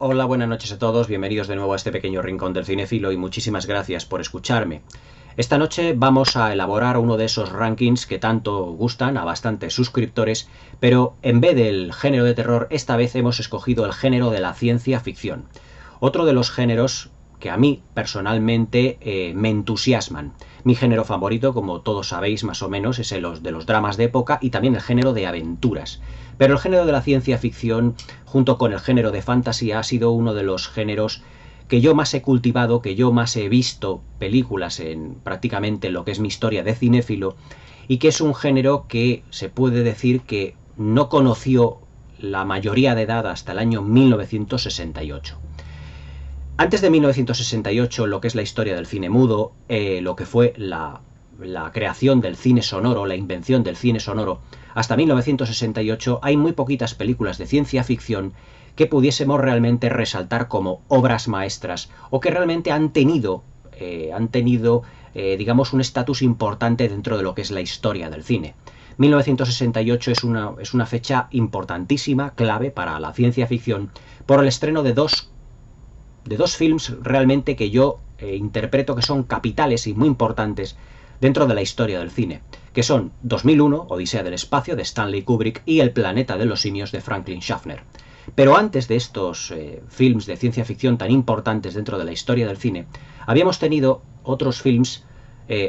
Hola, buenas noches a todos, bienvenidos de nuevo a este pequeño rincón del cinéfilo y muchísimas gracias por escucharme. Esta noche vamos a elaborar uno de esos rankings que tanto gustan a bastantes suscriptores, pero en vez del género de terror, esta vez hemos escogido el género de la ciencia ficción. Otro de los géneros que a mí personalmente me entusiasman. Mi género favorito, como todos sabéis más o menos, es el de los dramas de época y también el género de aventuras. Pero el género de la ciencia ficción, junto con el género de fantasía, ha sido uno de los géneros que yo más he cultivado, que yo más he visto películas en prácticamente lo que es mi historia de cinéfilo, y que es un género que se puede decir que no conoció la mayoría de edad hasta el año 1968. Antes de 1968, lo que es la historia del cine mudo, lo que fue la creación del cine sonoro, la invención del cine sonoro, hasta 1968 hay muy poquitas películas de ciencia ficción que pudiésemos realmente resaltar como obras maestras o que realmente han tenido, digamos, un estatus importante dentro de lo que es la historia del cine. 1968 es una fecha importantísima, clave para la ciencia ficción, por el estreno de dos films realmente que yo interpreto que son capitales y muy importantes dentro de la historia del cine, que son 2001, Odisea del espacio, de Stanley Kubrick, y El planeta de los simios, de Franklin Schaffner. Pero antes de estos films de ciencia ficción tan importantes dentro de la historia del cine, habíamos tenido otros films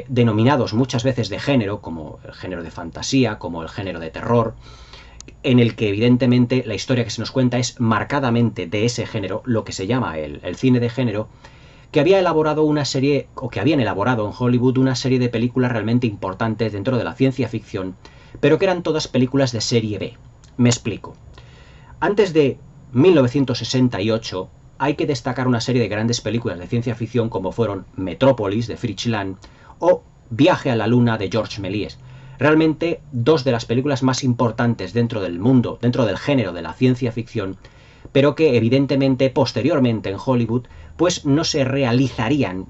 denominados muchas veces de género, como el género de fantasía, como el género de terror, en el que evidentemente la historia que se nos cuenta es marcadamente de ese género, lo que se llama el cine de género, que había elaborado una serie, o que habían elaborado en Hollywood una serie de películas realmente importantes dentro de la ciencia ficción, pero que eran todas películas de serie B. Me explico. Antes de 1968 hay que destacar una serie de grandes películas de ciencia ficción como fueron Metrópolis, de Fritz Lang, o Viaje a la Luna, de Georges Méliès. Realmente dos de las películas más importantes dentro del mundo, dentro del género de la ciencia ficción, pero que evidentemente posteriormente en Hollywood pues no se realizarían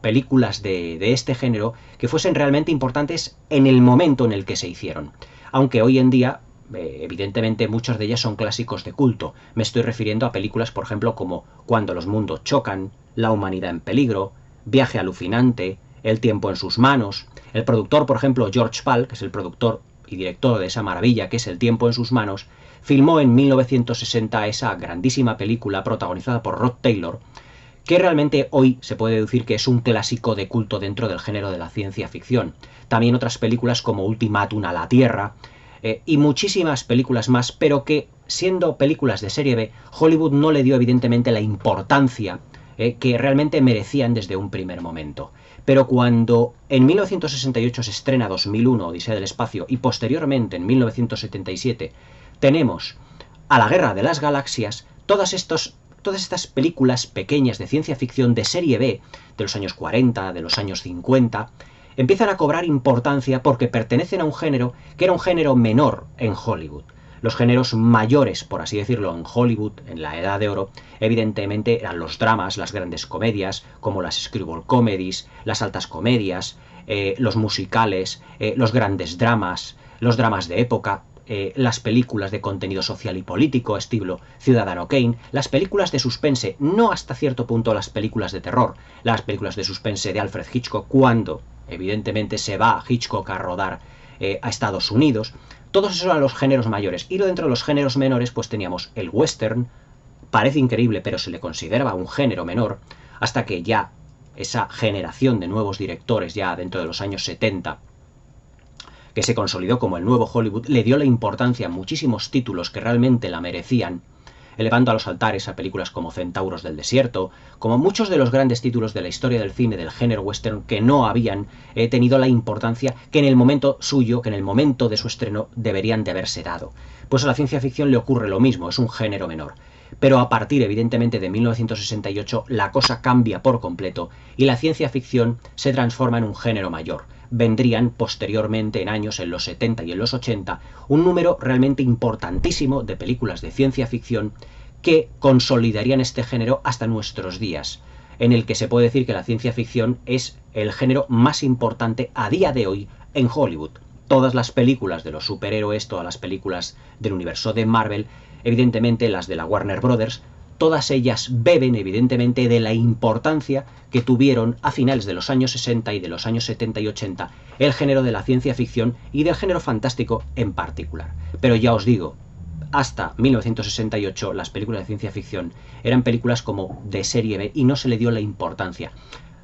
películas de este género que fuesen realmente importantes en el momento en el que se hicieron. Aunque hoy en día, evidentemente, muchas de ellas son clásicos de culto. Me estoy refiriendo a películas, por ejemplo, como Cuando los mundos chocan, La humanidad en peligro, Viaje alucinante, El tiempo en sus manos. El productor, por ejemplo, George Pal, que es el productor y director de esa maravilla que es El tiempo en sus manos, filmó en 1960 esa grandísima película protagonizada por Rod Taylor, que realmente hoy se puede decir que es un clásico de culto dentro del género de la ciencia ficción. También otras películas como Ultimátum a la Tierra, y muchísimas películas más, pero que, siendo películas de serie B, Hollywood no le dio evidentemente la importancia que realmente merecían desde un primer momento. Pero cuando en 1968 se estrena 2001, Odisea del espacio, y posteriormente en 1977 tenemos a la Guerra de las Galaxias, todas estas películas pequeñas de ciencia ficción de serie B, de los años 40, de los años 50, empiezan a cobrar importancia porque pertenecen a un género que era un género menor en Hollywood. Los géneros mayores, por así decirlo, en Hollywood, en la Edad de Oro, evidentemente eran los dramas, las grandes comedias, como las screwball comedies, las altas comedias, los musicales, los grandes dramas, los dramas de época, las películas de contenido social y político, estilo Ciudadano Kane, las películas de suspense, no hasta cierto punto las películas de terror, las películas de suspense de Alfred Hitchcock, cuando evidentemente se va Hitchcock a rodar a Estados Unidos. Todos esos eran los géneros mayores. Y dentro de los géneros menores pues teníamos el western, parece increíble pero se le consideraba un género menor, hasta que ya esa generación de nuevos directores ya dentro de los años 70, que se consolidó como el nuevo Hollywood, le dio la importancia a muchísimos títulos que realmente la merecían, elevando a los altares a películas como Centauros del Desierto, como muchos de los grandes títulos de la historia del cine del género western que no habían tenido la importancia que en el momento suyo, que en el momento de su estreno deberían de haberse dado. Pues a la ciencia ficción le ocurre lo mismo, es un género menor. Pero a partir, evidentemente, de 1968, la cosa cambia por completo y la ciencia ficción se transforma en un género mayor. Vendrían posteriormente, en años, en los 70 y en los 80, un número realmente importantísimo de películas de ciencia ficción que consolidarían este género hasta nuestros días, en el que se puede decir que la ciencia ficción es el género más importante a día de hoy en Hollywood. Todas las películas de los superhéroes, todas las películas del universo de Marvel, evidentemente las de la Warner Brothers, todas ellas beben evidentemente de la importancia que tuvieron a finales de los años 60 y de los años 70 y 80 el género de la ciencia ficción y del género fantástico en particular. Pero ya os digo, hasta 1968 las películas de ciencia ficción eran películas como de serie B y no se le dio la importancia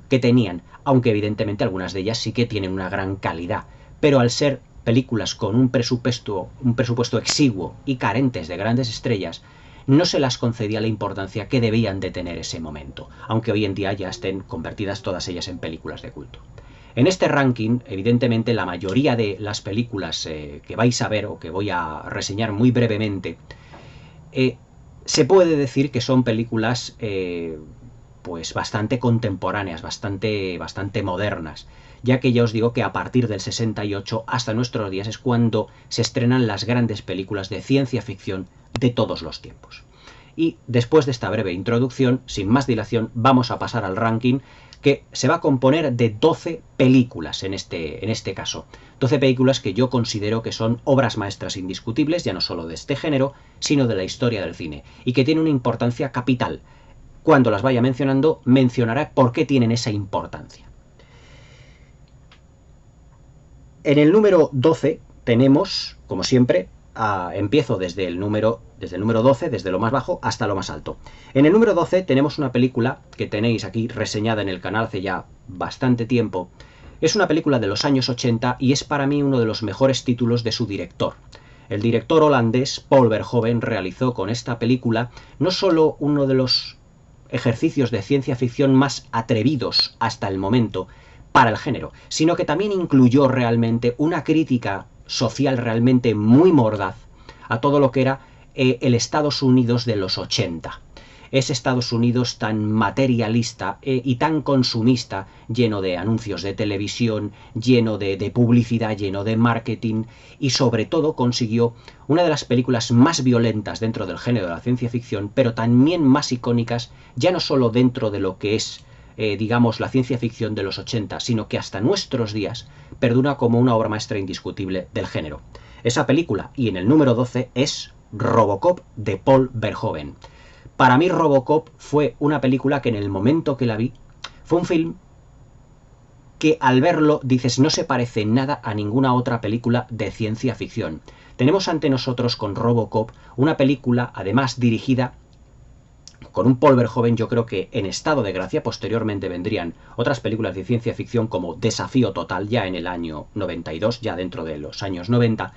que tenían, aunque evidentemente algunas de ellas sí que tienen una gran calidad, pero al ser películas con un presupuesto exiguo y carentes de grandes estrellas, no se las concedía la importancia que debían de tener ese momento, aunque hoy en día ya estén convertidas todas ellas en películas de culto. En este ranking, evidentemente, la mayoría de las películas que vais a ver o que voy a reseñar muy brevemente, se puede decir que son películas pues bastante contemporáneas, bastante modernas, ya que ya os digo que a partir del 68 hasta nuestros días es cuando se estrenan las grandes películas de ciencia ficción de todos los tiempos. Y después de esta breve introducción, sin más dilación, vamos a pasar al ranking, que se va a componer de 12 películas en este caso. 12 películas que yo considero que son obras maestras indiscutibles, ya no solo de este género, sino de la historia del cine, y que tienen una importancia capital. Cuando las vaya mencionando, mencionaré por qué tienen esa importancia. En el número 12 tenemos, como siempre, empiezo desde el número 12, desde lo más bajo hasta lo más alto. En el número 12 tenemos una película que tenéis aquí reseñada en el canal hace ya bastante tiempo. Es una película de los años 80 y es para mí uno de los mejores títulos de su director. El director holandés Paul Verhoeven realizó con esta película no solo uno de los ejercicios de ciencia ficción más atrevidos hasta el momento para el género, sino que también incluyó realmente una crítica social realmente muy mordaz a todo lo que era el Estados Unidos de los 80. Ese Estados Unidos tan materialista y tan consumista, lleno de anuncios de televisión, lleno de publicidad, lleno de marketing, y sobre todo consiguió una de las películas más violentas dentro del género de la ciencia ficción, pero también más icónicas, ya no solo dentro de lo que es digamos, la ciencia ficción de los 80, sino que hasta nuestros días perdura como una obra maestra indiscutible del género. Esa película, y en el número 12, es Robocop de Paul Verhoeven. Para mí Robocop fue una película que en el momento que la vi, fue un film que al verlo dices no se parece en nada a ninguna otra película de ciencia ficción. Tenemos ante nosotros con Robocop una película además dirigida con un Paul Verhoeven, yo creo que en estado de gracia. Posteriormente vendrían otras películas de ciencia ficción como Desafío Total, ya en el año 92, ya dentro de los años 90,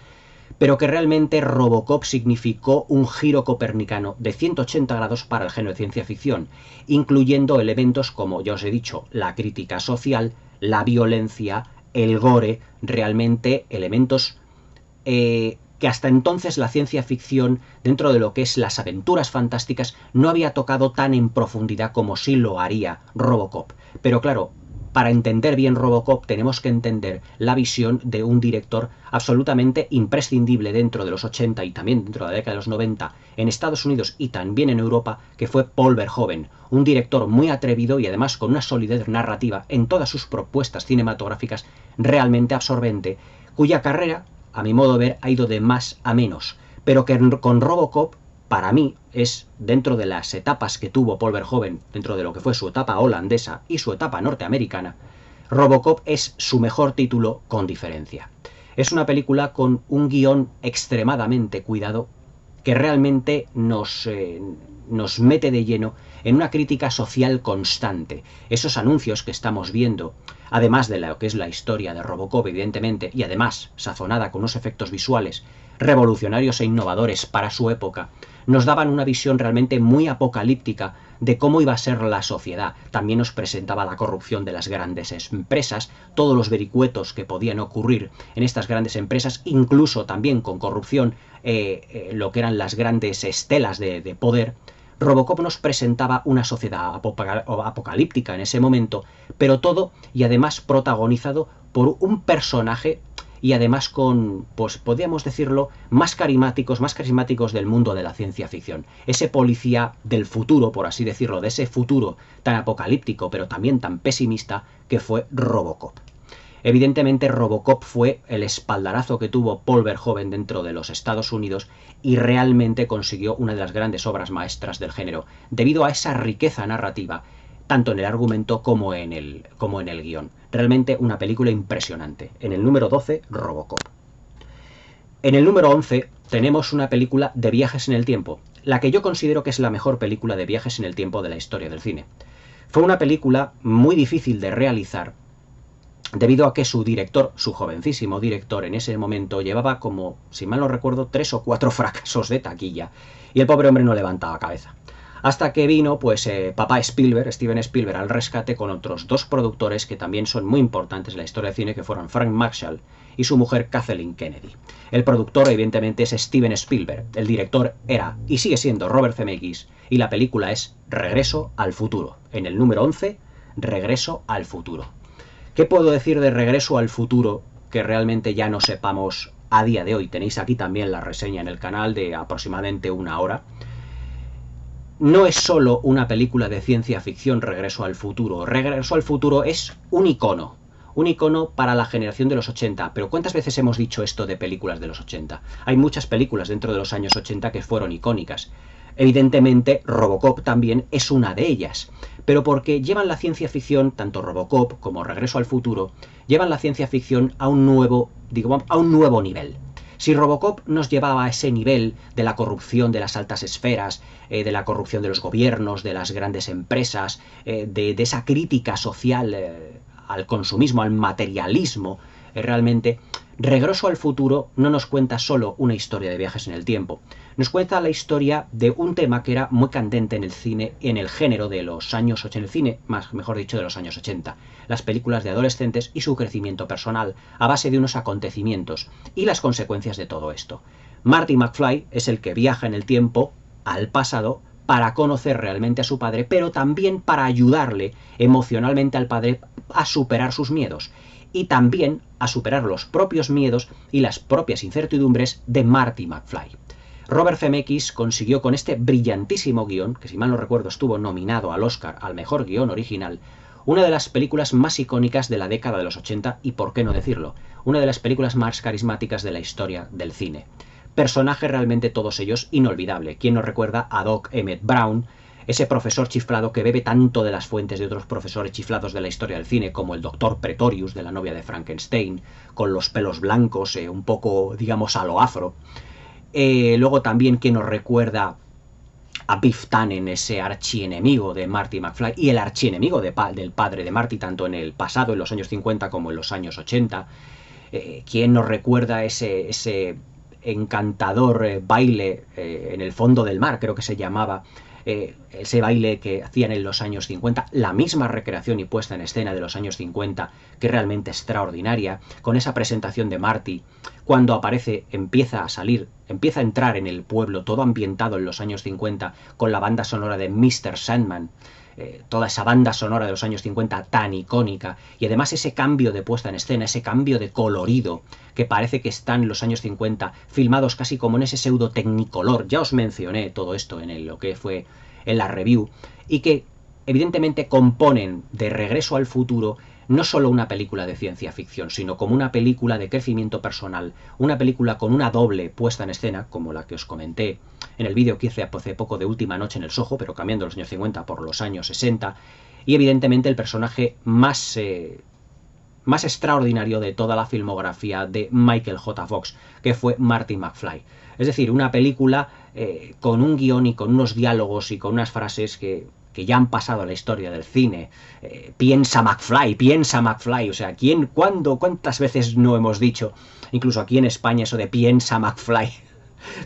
pero que realmente Robocop significó un giro copernicano de 180 grados para el género de ciencia ficción, incluyendo elementos como, ya os he dicho, la crítica social, la violencia, el gore, realmente elementos que hasta entonces la ciencia ficción, dentro de lo que es las aventuras fantásticas, no había tocado tan en profundidad como sí lo haría Robocop. Pero claro, para entender bien Robocop tenemos que entender la visión de un director absolutamente imprescindible dentro de los 80 y también dentro de la década de los 90 en Estados Unidos y también en Europa, que fue Paul Verhoeven, un director muy atrevido y además con una solidez narrativa en todas sus propuestas cinematográficas realmente absorbente, cuya carrera, a mi modo de ver, ha ido de más a menos, pero que con Robocop, para mí, es dentro de las etapas que tuvo Paul Verhoeven, dentro de lo que fue su etapa holandesa y su etapa norteamericana, Robocop es su mejor título con diferencia. Es una película con un guión extremadamente cuidado que realmente nos mete de lleno en una crítica social constante. Esos anuncios que estamos viendo, además de lo que es la historia de Robocop, evidentemente, y además sazonada con unos efectos visuales revolucionarios e innovadores para su época, nos daban una visión realmente muy apocalíptica de cómo iba a ser la sociedad. También nos presentaba la corrupción de las grandes empresas, todos los vericuetos que podían ocurrir en estas grandes empresas, incluso también con corrupción, lo que eran las grandes estelas de poder. Robocop nos presentaba una sociedad apocalíptica en ese momento, pero todo y además protagonizado por un personaje y además con, pues podríamos decirlo, más carismáticos del mundo de la ciencia ficción. Ese policía del futuro, por así decirlo, de ese futuro tan apocalíptico pero también tan pesimista que fue Robocop. Evidentemente Robocop fue el espaldarazo que tuvo Paul Verhoeven dentro de los Estados Unidos y realmente consiguió una de las grandes obras maestras del género, debido a esa riqueza narrativa, tanto en el argumento como en el guión. Realmente una película impresionante. En el número 12, Robocop. En el número 11 tenemos una película de viajes en el tiempo, la que yo considero que es la mejor película de viajes en el tiempo de la historia del cine. Fue una película muy difícil de realizar, debido a que su director, su jovencísimo director en ese momento, llevaba como, si mal no recuerdo, 3 o 4 fracasos de taquilla, y el pobre hombre no levantaba cabeza. Hasta que vino, pues, papá Spielberg, Steven Spielberg, al rescate con otros 2 productores que también son muy importantes en la historia del cine, que fueron Frank Marshall y su mujer Kathleen Kennedy. El productor, evidentemente, es Steven Spielberg, el director era y sigue siendo Robert Zemeckis, y la película es Regreso al futuro. En el número 11, Regreso al futuro. ¿Qué puedo decir de Regreso al futuro que realmente ya no sepamos a día de hoy? Tenéis aquí también la reseña en el canal de aproximadamente 1 hora. No es solo una película de ciencia ficción Regreso al futuro. Regreso al futuro es un icono para la generación de los 80. Pero ¿cuántas veces hemos dicho esto de películas de los 80? Hay muchas películas dentro de los años 80 que fueron icónicas. Evidentemente, Robocop también es una de ellas, pero porque llevan la ciencia ficción, tanto Robocop como Regreso al futuro, llevan la ciencia ficción a un nuevo nivel. Si Robocop nos llevaba a ese nivel de la corrupción de las altas esferas, de la corrupción de los gobiernos, de las grandes empresas, de esa crítica social al consumismo, al materialismo, realmente, Regreso al futuro no nos cuenta solo una historia de viajes en el tiempo, nos cuenta la historia de un tema que era muy candente en el cine, en el género de los años 80, en el cine, mejor dicho, de los años 80, las películas de adolescentes y su crecimiento personal, a base de unos acontecimientos y las consecuencias de todo esto. Marty McFly es el que viaja en el tiempo, al pasado, para conocer realmente a su padre, pero también para ayudarle emocionalmente al padre a superar sus miedos y también a superar los propios miedos y las propias incertidumbres de Marty McFly. Robert Zemeckis consiguió con este brillantísimo guión, que si mal no recuerdo estuvo nominado al Oscar al mejor guión original, una de las películas más icónicas de la década de los 80 y, por qué no decirlo, una de las películas más carismáticas de la historia del cine. Personajes realmente todos ellos inolvidable. ¿Quién nos recuerda a Doc Emmett Brown, ese profesor chiflado que bebe tanto de las fuentes de otros profesores chiflados de la historia del cine, como el doctor Pretorius de la novia de Frankenstein, con los pelos blancos, un poco, digamos, a lo afro? Luego también quien nos recuerda a Biff Tannen, ese archienemigo de Marty McFly y el archienemigo del padre de Marty, tanto en el pasado, en los años 50, como en los años 80. Quien nos recuerda ese encantador baile en el fondo del mar, creo que se llamaba, ese baile que hacían en los años 50, la misma recreación y puesta en escena de los años 50, que es realmente extraordinaria, con esa presentación de Marty, cuando aparece, empieza a entrar en el pueblo, todo ambientado en los años 50, con la banda sonora de Mr. Sandman, toda esa banda sonora de los años 50 tan icónica, y además ese cambio de puesta en escena, ese cambio de colorido, que parece que están en los años 50 filmados casi como en ese pseudo tecnicolor. Ya os mencioné todo esto en lo que fue en la review, y que evidentemente componen de Regreso al futuro no solo una película de ciencia ficción, sino como una película de crecimiento personal, una película con una doble puesta en escena, como la que os comenté en el vídeo que hice hace poco de Última Noche en el Soho, pero cambiando los años 50 por los años 60, y evidentemente el personaje más extraordinario de toda la filmografía de Michael J. Fox, que fue Marty McFly. Es decir, una película con un guión y con unos diálogos y con unas frases que ya han pasado a la historia del cine. Piensa McFly, o sea, ¿cuántas veces no hemos dicho, incluso aquí en España, eso de piensa McFly?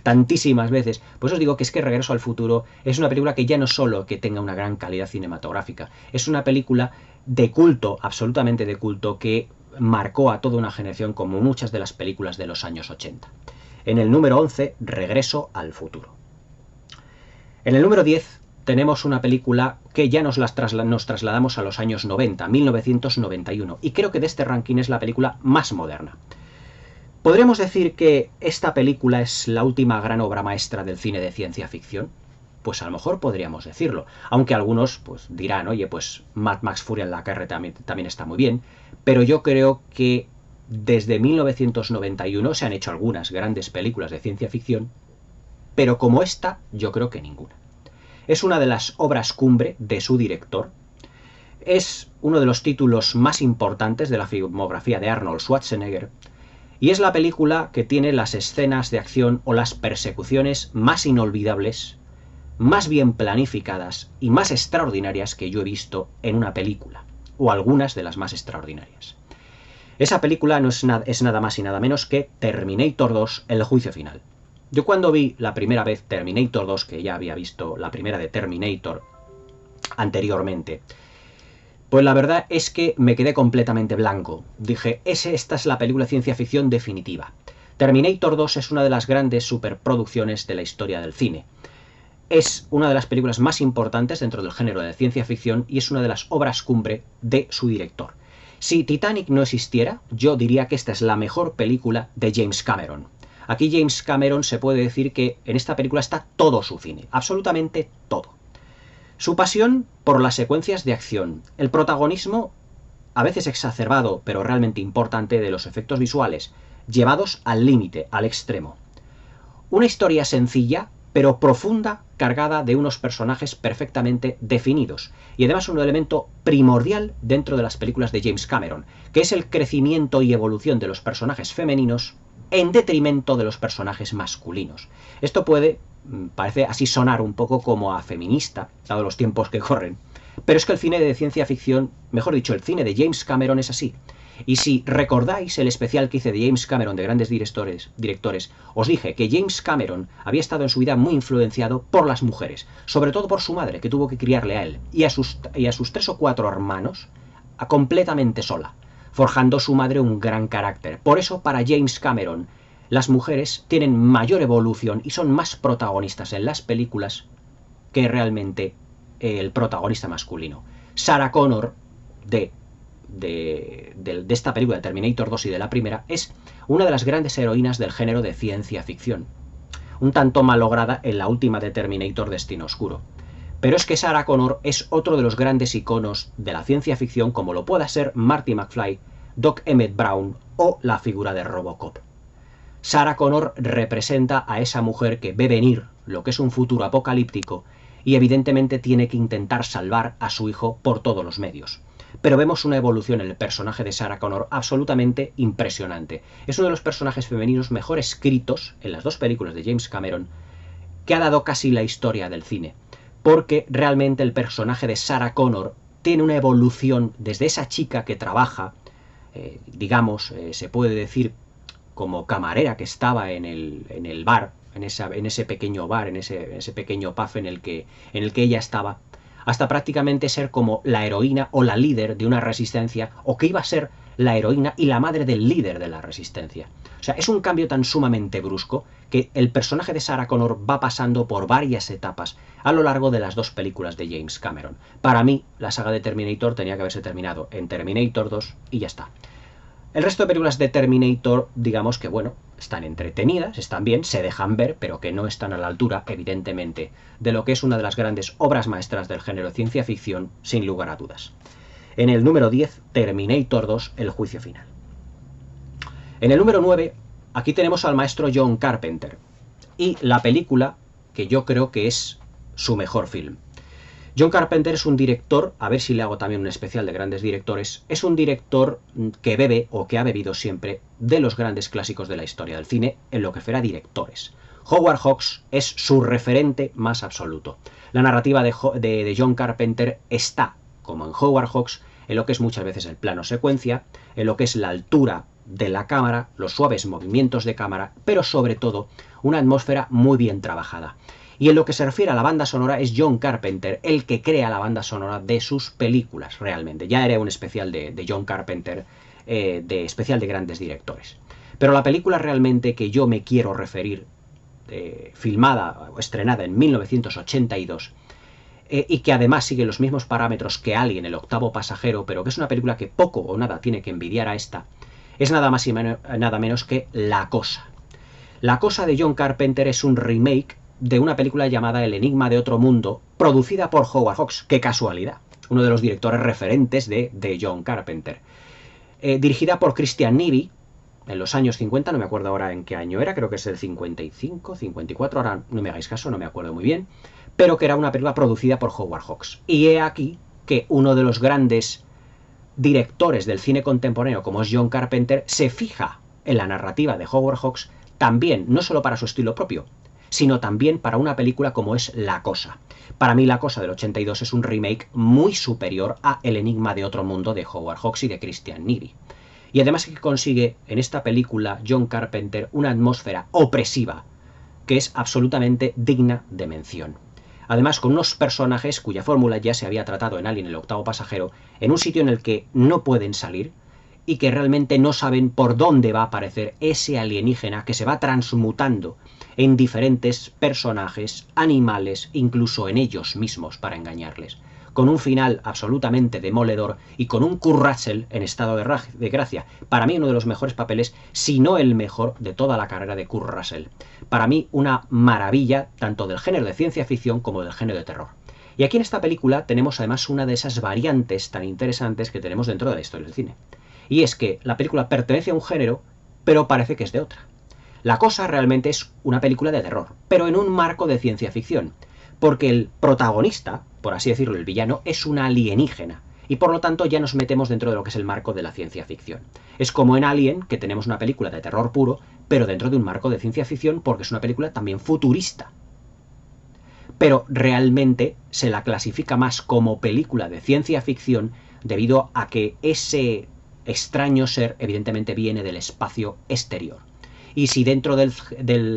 Tantísimas veces. Pues os digo que es que Regreso al futuro es una película que ya no solo que tenga una gran calidad cinematográfica, es una película de culto, absolutamente de culto, que marcó a toda una generación como muchas de las películas de los años 80. En el número 11, Regreso al futuro. En el número 10 tenemos una película que ya nos trasladamos a los años 90, 1991, y creo que de este ranking es la película más moderna. ¿Podríamos decir que esta película es la última gran obra maestra del cine de ciencia ficción? pues a lo mejor podríamos decirlo. Aunque algunos pues dirán, oye, pues Mad Max Furia en la Carretera también está muy bien, pero yo creo que desde 1991 se han hecho algunas grandes películas de ciencia ficción, pero como esta, yo creo que ninguna. Es una de las obras cumbre de su director. Es uno de los títulos más importantes de la filmografía de Arnold Schwarzenegger. Y es la película que tiene las escenas de acción o las persecuciones más inolvidables, más bien planificadas y más extraordinarias que yo he visto en una película, o algunas de las más extraordinarias. Esa película no es nada más y nada menos que Terminator 2, El juicio final. Yo cuando vi la primera vez Terminator 2, que ya había visto la primera de Terminator anteriormente, pues la verdad es que me quedé completamente blanco. Dije, esta es la película de ciencia ficción definitiva. Terminator 2 es una de las grandes superproducciones de la historia del cine. Es una de las películas más importantes dentro del género de ciencia ficción y es una de las obras cumbre de su director. Si Titanic no existiera, yo diría que esta es la mejor película de James Cameron. Aquí James Cameron se puede decir que en esta película está todo su cine, absolutamente todo. Su pasión por las secuencias de acción, el protagonismo, a veces exacerbado, pero realmente importante, de los efectos visuales, llevados al límite, al extremo. Una historia sencilla, pero profunda, cargada de unos personajes perfectamente definidos. Y además un elemento primordial dentro de las películas de James Cameron, que es el crecimiento y evolución de los personajes femeninos en detrimento de los personajes masculinos. Esto parece así sonar un poco como a feminista, dado los tiempos que corren. Pero es que el cine de ciencia ficción, mejor dicho, el cine de James Cameron es así. Y si recordáis el especial que hice de James Cameron de grandes directores, os dije que James Cameron había estado en su vida muy influenciado por las mujeres, sobre todo por su madre, que tuvo que criarle a él, y a sus 3 o 4 hermanos, completamente sola, forjando su madre un gran carácter. Por eso, para James Cameron, las mujeres tienen mayor evolución y son más protagonistas en las películas que realmente el protagonista masculino. Sarah Connor, de esta película de Terminator 2 y de la primera, es una de las grandes heroínas del género de ciencia ficción, un tanto malograda en la última de Terminator Destino Oscuro. Pero es que Sarah Connor es otro de los grandes iconos de la ciencia ficción, como lo pueda ser Marty McFly, Doc Emmett Brown o la figura de Robocop. Sarah Connor representa a esa mujer que ve venir lo que es un futuro apocalíptico y evidentemente tiene que intentar salvar a su hijo por todos los medios. Pero vemos una evolución en el personaje de Sarah Connor absolutamente impresionante. Es uno de los personajes femeninos mejor escritos en las 2 películas de James Cameron que ha dado casi la historia del cine. Porque realmente el personaje de Sarah Connor tiene una evolución desde esa chica que trabaja, se puede decir como camarera que estaba en el bar, en ese pequeño bar, en ese pequeño pub en el que ella estaba, hasta prácticamente ser como la heroína o la líder de una resistencia, o que iba a ser la heroína y la madre del líder de la resistencia. O sea, es un cambio tan sumamente brusco que el personaje de Sarah Connor va pasando por varias etapas a lo largo de las 2 películas de James Cameron. Para mí, la saga de Terminator tenía que haberse terminado en Terminator 2 y ya está. El resto de películas de Terminator, digamos que bueno, están entretenidas, están bien, se dejan ver, pero que no están a la altura, evidentemente, de lo que es una de las grandes obras maestras del género de ciencia ficción, sin lugar a dudas. En el número 10, Terminator 2, El juicio final. En el número 9, aquí tenemos al maestro John Carpenter, y la película que yo creo que es su mejor film. John Carpenter es un director, a ver si le hago también un especial de grandes directores, es un director que bebe, o que ha bebido siempre, de los grandes clásicos de la historia del cine, en lo que fuera directores. Howard Hawks es su referente más absoluto. La narrativa de John Carpenter está, como en Howard Hawks, en lo que es muchas veces el plano secuencia, en lo que es la altura de la cámara, los suaves movimientos de cámara, pero sobre todo una atmósfera muy bien trabajada. Y en lo que se refiere a la banda sonora, es John Carpenter el que crea la banda sonora de sus películas, realmente. Ya haré un especial de John Carpenter, especial de grandes directores. Pero la película realmente que yo me quiero referir, filmada o estrenada en 1982, y que además sigue los mismos parámetros que Alien, el octavo pasajero, pero que es una película que poco o nada tiene que envidiar a esta, es nada más y nada menos que La Cosa. La Cosa de John Carpenter es un remake de una película llamada El enigma de otro mundo, producida por Howard Hawks. ¡Qué casualidad! Uno de los directores referentes de John Carpenter. Dirigida por Christian Nyby en los años 50, no me acuerdo ahora en qué año era, creo que es el 55, 54, ahora no me hagáis caso, no me acuerdo muy bien, pero que era una película producida por Howard Hawks. Y he aquí que uno de los grandes directores del cine contemporáneo, como es John Carpenter, se fija en la narrativa de Howard Hawks también, no solo para su estilo propio, sino también para una película como es La Cosa. Para mí La Cosa del 82 es un remake muy superior a El enigma de otro mundo de Howard Hawks y de Christian Nyby. Y además que consigue en esta película John Carpenter una atmósfera opresiva que es absolutamente digna de mención. Además, con unos personajes cuya fórmula ya se había tratado en Alien el octavo pasajero, en un sitio en el que no pueden salir y que realmente no saben por dónde va a aparecer ese alienígena que se va transmutando en diferentes personajes, animales, incluso en ellos mismos para engañarles. Con un final absolutamente demoledor y con un Kurt Russell en estado de gracia. Para mí uno de los mejores papeles, si no el mejor de toda la carrera de Kurt Russell. Para mí una maravilla tanto del género de ciencia ficción como del género de terror. Y aquí en esta película tenemos además una de esas variantes tan interesantes que tenemos dentro de la historia del cine. Y es que la película pertenece a un género, pero parece que es de otra. La Cosa realmente es una película de terror, pero en un marco de ciencia ficción. Porque el protagonista, por así decirlo, el villano, es un alienígena. Y por lo tanto ya nos metemos dentro de lo que es el marco de la ciencia ficción. Es como en Alien, que tenemos una película de terror puro, pero dentro de un marco de ciencia ficción porque es una película también futurista. Pero realmente se la clasifica más como película de ciencia ficción debido a que ese extraño ser evidentemente viene del espacio exterior. Y si dentro del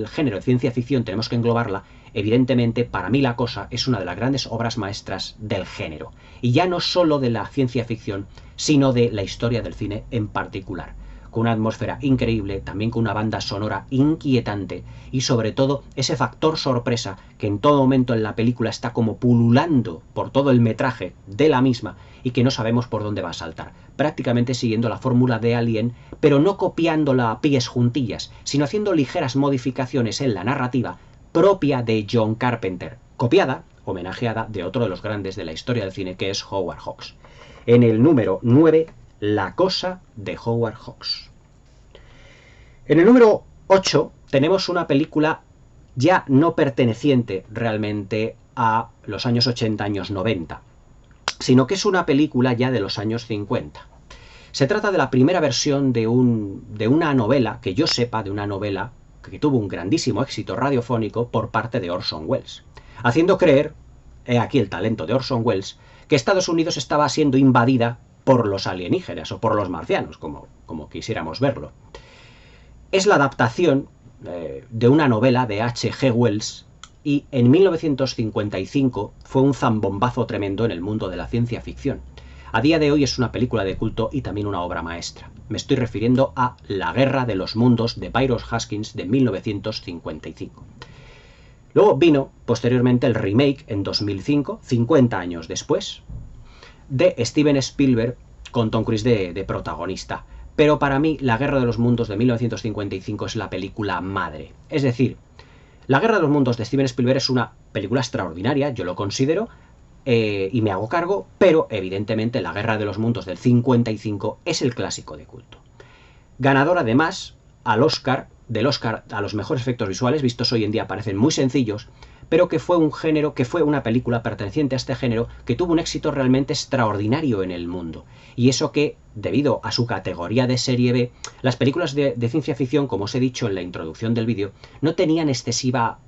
género de ciencia ficción tenemos que englobarla, evidentemente para mí La Cosa es una de las grandes obras maestras del género. Y ya no solo de la ciencia ficción, sino de la historia del cine en particular. Con una atmósfera increíble, también con una banda sonora inquietante y sobre todo ese factor sorpresa que en todo momento en la película está como pululando por todo el metraje de la misma y que no sabemos por dónde va a saltar, prácticamente siguiendo la fórmula de Alien, pero no copiándola a pies juntillas, sino haciendo ligeras modificaciones en la narrativa propia de John Carpenter, copiada, homenajeada de otro de los grandes de la historia del cine que es Howard Hawks. En el número 9, La Cosa de Howard Hawks. En el número 8 tenemos una película ya no perteneciente realmente a los años 80, años 90, sino que es una película ya de los años 50. Se trata de la primera versión de una novela, que yo sepa, de una novela que tuvo un grandísimo éxito radiofónico por parte de Orson Welles, haciendo creer, he aquí el talento de Orson Welles, que Estados Unidos estaba siendo invadida por los alienígenas o por los marcianos, como quisiéramos verlo. Es la adaptación de una novela de H.G. Wells y en 1955 fue un zambombazo tremendo en el mundo de la ciencia ficción. A día de hoy es una película de culto y también una obra maestra. Me estoy refiriendo a La Guerra de los Mundos de Byron Haskins de 1955. Luego vino posteriormente el remake en 2005, 50 años después, de Steven Spielberg con Tom Cruise de protagonista. Pero para mí La Guerra de los Mundos de 1955 es la película madre. Es decir, La Guerra de los Mundos de Steven Spielberg es una película extraordinaria, yo lo considero, y me hago cargo, pero evidentemente La Guerra de los Mundos del 55 es el clásico de culto. Ganador además del Oscar a los mejores efectos visuales, vistos hoy en día parecen muy sencillos, pero que fue una película perteneciente a este género que tuvo un éxito realmente extraordinario en el mundo. Y eso que, debido a su categoría de serie B, las películas de ciencia ficción, como os he dicho en la introducción del vídeo, no tenían excesiva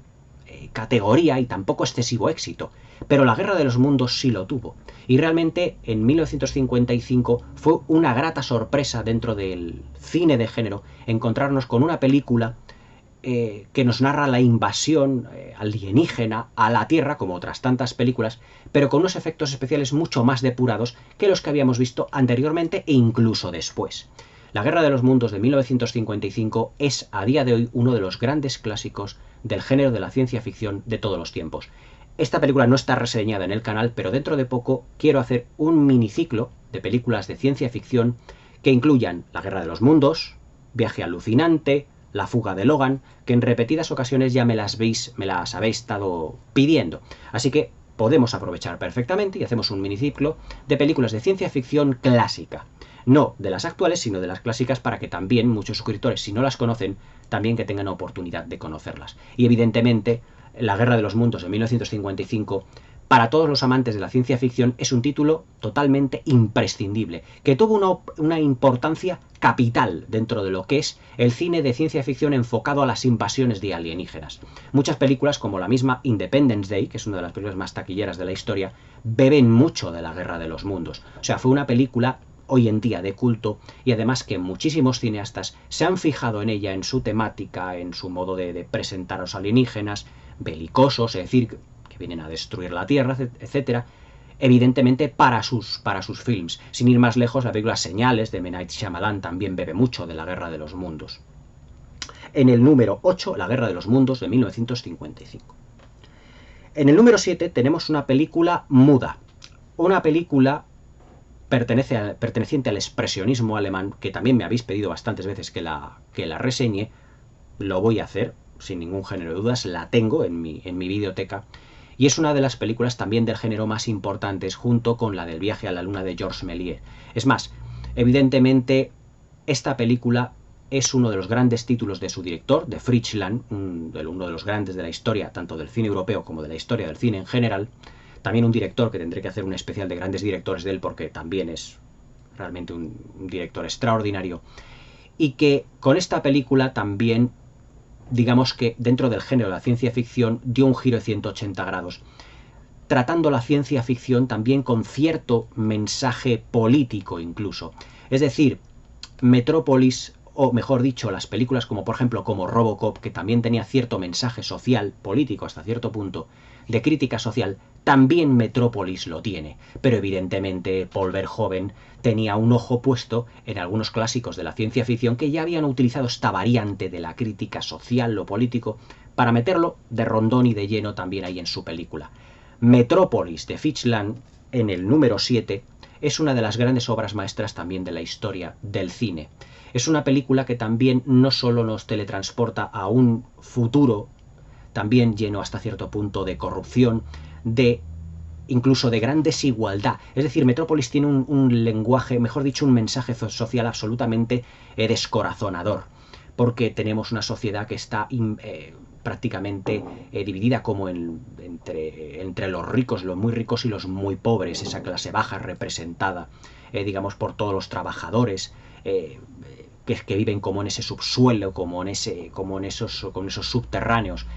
categoría y tampoco excesivo éxito, pero La Guerra de los Mundos sí lo tuvo. Y realmente en 1955 fue una grata sorpresa dentro del cine de género encontrarnos con una película que nos narra la invasión alienígena a la Tierra, como otras tantas películas, pero con unos efectos especiales mucho más depurados que los que habíamos visto anteriormente e incluso después. La Guerra de los Mundos de 1955 es a día de hoy uno de los grandes clásicos del género de la ciencia ficción de todos los tiempos. Esta película no está reseñada en el canal, pero dentro de poco quiero hacer un miniciclo de películas de ciencia ficción que incluyan La Guerra de los Mundos, Viaje alucinante, La fuga de Logan, que en repetidas ocasiones ya me las habéis estado pidiendo. Así que podemos aprovechar perfectamente y hacemos un miniciclo de películas de ciencia ficción clásica. No de las actuales, sino de las clásicas, para que también muchos suscriptores, si no las conocen, también que tengan oportunidad de conocerlas. Y evidentemente, La Guerra de los Mundos de 1955, para todos los amantes de la ciencia ficción, es un título totalmente imprescindible, que tuvo una importancia capital dentro de lo que es el cine de ciencia ficción enfocado a las invasiones de alienígenas. Muchas películas, como la misma Independence Day, que es una de las películas más taquilleras de la historia, beben mucho de La Guerra de los Mundos. O sea, fue una película hoy en día de culto, y además que muchísimos cineastas se han fijado en ella, en su temática, en su modo de presentar a los alienígenas, belicosos, es decir, que vienen a destruir la Tierra, etcétera, evidentemente para sus films. Sin ir más lejos, la película Señales de M. Night Shyamalan también bebe mucho de La Guerra de los Mundos. En el número 8, La Guerra de los Mundos de 1955. En el número 7 tenemos una película muda, una película perteneciente al expresionismo alemán, que también me habéis pedido bastantes veces que la reseñe. Lo voy a hacer, sin ningún género de dudas, la tengo en mi videoteca, y es una de las películas también del género más importantes, junto con la del viaje a la luna de Georges Méliès. Es más, evidentemente, esta película es uno de los grandes títulos de su director, de Fritz Lang, uno de los grandes de la historia, tanto del cine europeo como de la historia del cine en general. También un director que tendré que hacer un especial de grandes directores de él, porque también es realmente un director extraordinario. Y que con esta película también, digamos que dentro del género de la ciencia ficción, dio un giro de 180 grados, tratando la ciencia ficción también con cierto mensaje político incluso. Es decir, Metrópolis, o mejor dicho, las películas como por ejemplo como Robocop, que también tenía cierto mensaje social, político hasta cierto punto, de crítica social, también Metrópolis lo tiene. Pero evidentemente Paul Verhoeven tenía un ojo puesto en algunos clásicos de la ciencia ficción que ya habían utilizado esta variante de la crítica social, lo político, para meterlo de rondón y de lleno también ahí en su película. Metrópolis de Fritz Lang, en el número 7, es una de las grandes obras maestras también de la historia del cine. Es una película que también no solo nos teletransporta a un futuro también lleno hasta cierto punto de corrupción, incluso de gran desigualdad. Es decir, Metrópolis tiene un lenguaje, mejor dicho, un mensaje social absolutamente descorazonador, porque tenemos una sociedad que está prácticamente dividida como entre los ricos, los muy ricos, y los muy pobres, esa clase baja representada, digamos, por todos los trabajadores, que viven como en ese subsuelo, como en esos subterráneos,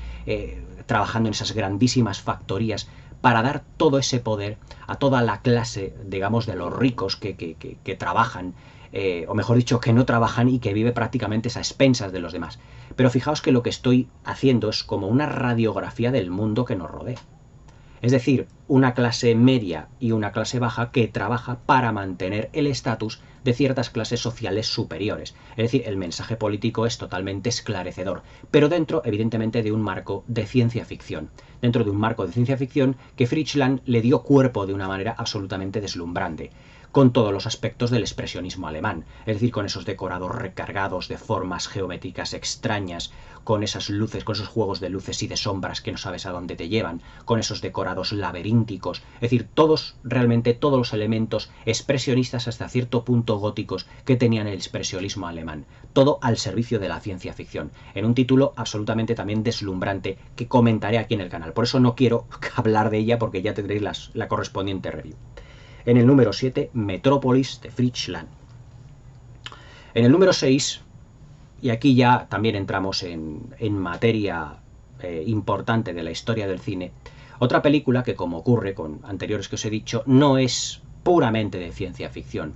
trabajando en esas grandísimas factorías, para dar todo ese poder a toda la clase, digamos, de los ricos que trabajan, o mejor dicho, que no trabajan y que vive prácticamente a expensas de los demás. Pero fijaos que lo que estoy haciendo es como una radiografía del mundo que nos rodea. Es decir, una clase media y una clase baja que trabaja para mantener el estatus de ciertas clases sociales superiores. Es decir, el mensaje político es totalmente esclarecedor, pero dentro, evidentemente, de un marco de ciencia ficción. Dentro de un marco de ciencia ficción que Fritz Lang le dio cuerpo de una manera absolutamente deslumbrante, con todos los aspectos del expresionismo alemán, es decir, con esos decorados recargados de formas geométricas extrañas, con esas luces, con esos juegos de luces y de sombras que no sabes a dónde te llevan, con esos decorados laberínticos, es decir, realmente todos los elementos expresionistas hasta cierto punto góticos que tenían el expresionismo alemán, todo al servicio de la ciencia ficción, en un título absolutamente también deslumbrante que comentaré aquí en el canal. Por eso no quiero hablar de ella, porque ya tendréis la correspondiente review. En el número 7, Metrópolis de Fritz Lang. En el número 6, y aquí ya también entramos en materia importante de la historia del cine, otra película que, como ocurre con anteriores que os he dicho, no es puramente de ciencia ficción.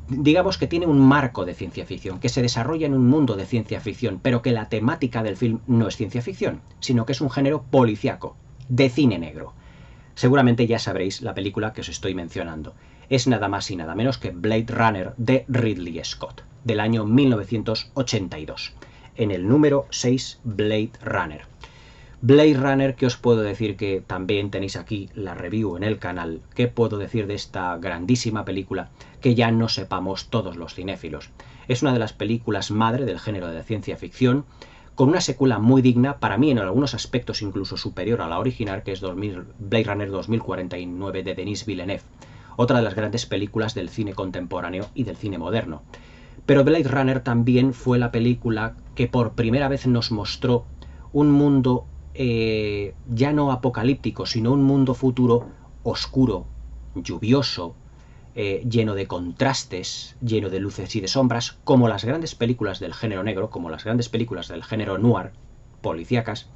Digamos que tiene un marco de ciencia ficción, que se desarrolla en un mundo de ciencia ficción, pero que la temática del film no es ciencia ficción, sino que es un género policiaco, de cine negro. Seguramente ya sabréis la película que os estoy mencionando. Es nada más y nada menos que Blade Runner de Ridley Scott, del año 1982. En el número 6, Blade Runner. Blade Runner, ¿qué os puedo decir? Que también tenéis aquí la review en el canal. ¿Qué puedo decir de esta grandísima película que ya no sepamos todos los cinéfilos? Es una de las películas madre del género de ciencia ficción, con una secuela muy digna, para mí en algunos aspectos incluso superior a la original, que es Blade Runner 2049 de Denis Villeneuve, otra de las grandes películas del cine contemporáneo y del cine moderno. Pero Blade Runner también fue la película que por primera vez nos mostró un mundo ya no apocalíptico, sino un mundo futuro oscuro, lluvioso, lleno de contrastes, lleno de luces y de sombras, como las grandes películas del género negro, como las grandes películas del género noir, policíacas,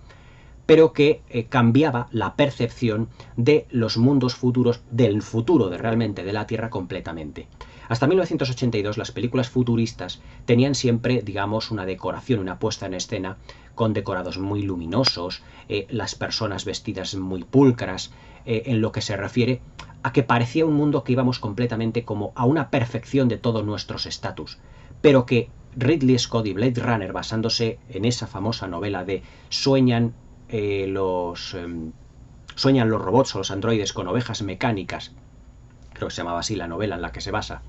pero que cambiaba la percepción de los mundos futuros, del futuro realmente de la Tierra completamente. Hasta 1982 las películas futuristas tenían siempre, digamos, una decoración, una puesta en escena con decorados muy luminosos, las personas vestidas muy pulcras, en lo que se refiere a que parecía un mundo que íbamos completamente como a una perfección de todos nuestros estatus, pero que Ridley Scott y Blade Runner, basándose en esa famosa novela de sueñan los robots o los androides con ovejas mecánicas, creo que se llamaba así la novela en la que se basa,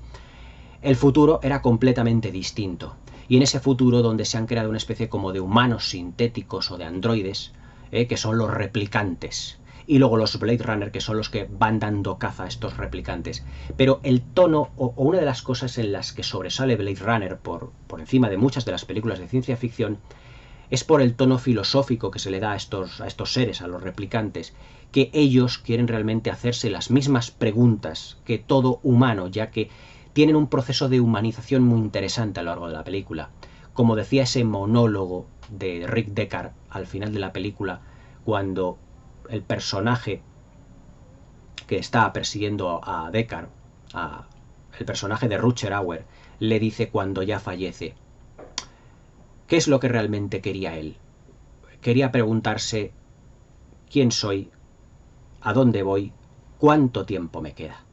el futuro era completamente distinto. Y en ese futuro donde se han creado una especie como de humanos sintéticos o de androides, que son los replicantes. Y luego los Blade Runner, que son los que van dando caza a estos replicantes. Pero el tono, o una de las cosas en las que sobresale Blade Runner por encima de muchas de las películas de ciencia ficción, es por el tono filosófico que se le da a estos seres, a los replicantes, que ellos quieren realmente hacerse las mismas preguntas que todo humano, ya que tienen un proceso de humanización muy interesante a lo largo de la película. Como decía ese monólogo de Rick Deckard al final de la película, cuando el personaje que está persiguiendo a Deckard, el personaje de Rutger Hauer, le dice cuando ya fallece, ¿qué es lo que realmente quería él? Quería preguntarse quién soy, a dónde voy, cuánto tiempo me queda.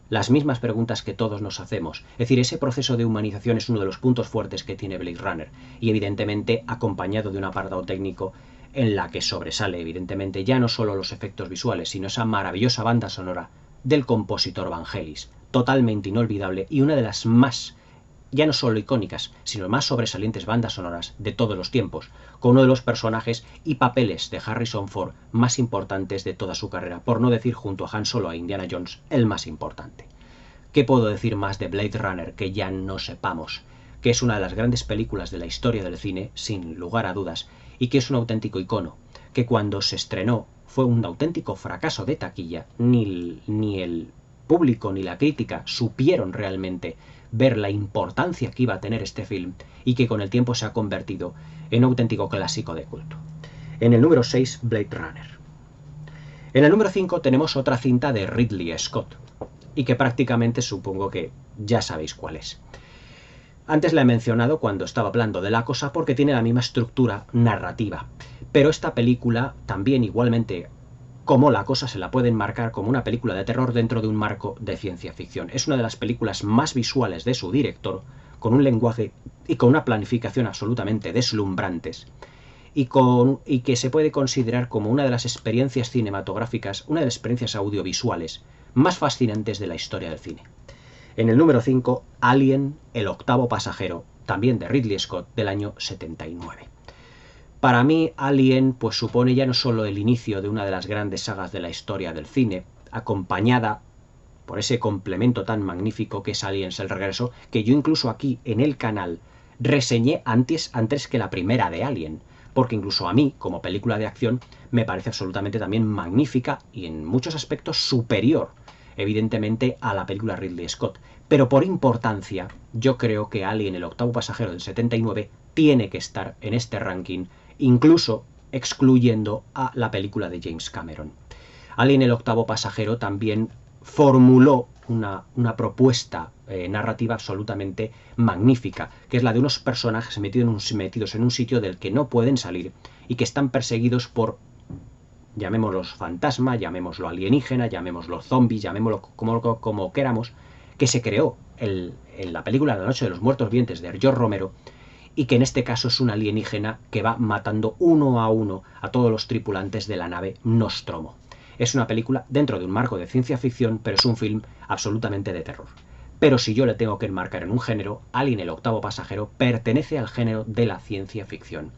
Las mismas preguntas que todos nos hacemos. Es decir, ese proceso de humanización es uno de los puntos fuertes que tiene Blade Runner, y evidentemente acompañado de un apartado técnico en la que sobresale evidentemente ya no solo los efectos visuales, sino esa maravillosa banda sonora del compositor Vangelis, totalmente inolvidable y una de las más, ya no solo icónicas, sino más sobresalientes bandas sonoras de todos los tiempos, con uno de los personajes y papeles de Harrison Ford más importantes de toda su carrera, por no decir junto a Han Solo e Indiana Jones, el más importante. ¿Qué puedo decir más de Blade Runner que ya no sepamos? Que es una de las grandes películas de la historia del cine, sin lugar a dudas, y que es un auténtico icono, que cuando se estrenó fue un auténtico fracaso de taquilla, ni el público ni la crítica supieron realmente ver la importancia que iba a tener este film, y que con el tiempo se ha convertido en un auténtico clásico de culto. En el número 6, Blade Runner. En el número 5 tenemos otra cinta de Ridley Scott, y que prácticamente supongo que ya sabéis cuál es. Antes la he mencionado cuando estaba hablando de La Cosa porque tiene la misma estructura narrativa, pero esta película también igualmente como La Cosa se la puede enmarcar como una película de terror dentro de un marco de ciencia ficción. Es una de las películas más visuales de su director, con un lenguaje y con una planificación absolutamente deslumbrantes, y que se puede considerar como una de las experiencias cinematográficas, una de las experiencias audiovisuales más fascinantes de la historia del cine. En el número 5, Alien, el octavo pasajero, también de Ridley Scott, del año 79. Para mí, Alien pues supone ya no solo el inicio de una de las grandes sagas de la historia del cine, acompañada por ese complemento tan magnífico que es Aliens el regreso, que yo incluso aquí en el canal reseñé antes que la primera de Alien, porque incluso a mí, como película de acción, me parece absolutamente también magnífica y en muchos aspectos superior, evidentemente, a la película Ridley Scott. Pero por importancia, yo creo que Alien, el octavo pasajero del 79, tiene que estar en este ranking, incluso excluyendo a la película de James Cameron. Alien, el octavo pasajero, también formuló una propuesta narrativa absolutamente magnífica, que es la de unos personajes metidos en un sitio del que no pueden salir y que están perseguidos por, llamémoslos fantasma, llamémoslo alienígena, llamémoslo zombies, llamémoslo como queramos, que se creó en la película La Noche de los Muertos Vivientes de George Romero, y que en este caso es un alienígena que va matando uno a uno a todos los tripulantes de la nave Nostromo. Es una película dentro de un marco de ciencia ficción, pero es un film absolutamente de terror. Pero si yo le tengo que enmarcar en un género, Alien el octavo pasajero pertenece al género de la ciencia ficción,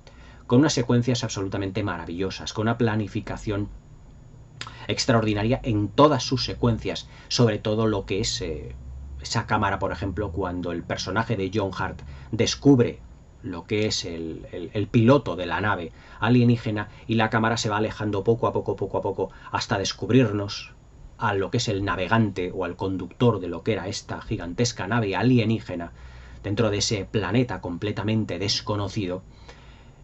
con unas secuencias absolutamente maravillosas, con una planificación extraordinaria en todas sus secuencias, sobre todo lo que es esa cámara, por ejemplo, cuando el personaje de John Hurt descubre lo que es el piloto de la nave alienígena y la cámara se va alejando poco a poco, hasta descubrirnos a lo que es el navegante o al conductor de lo que era esta gigantesca nave alienígena dentro de ese planeta completamente desconocido,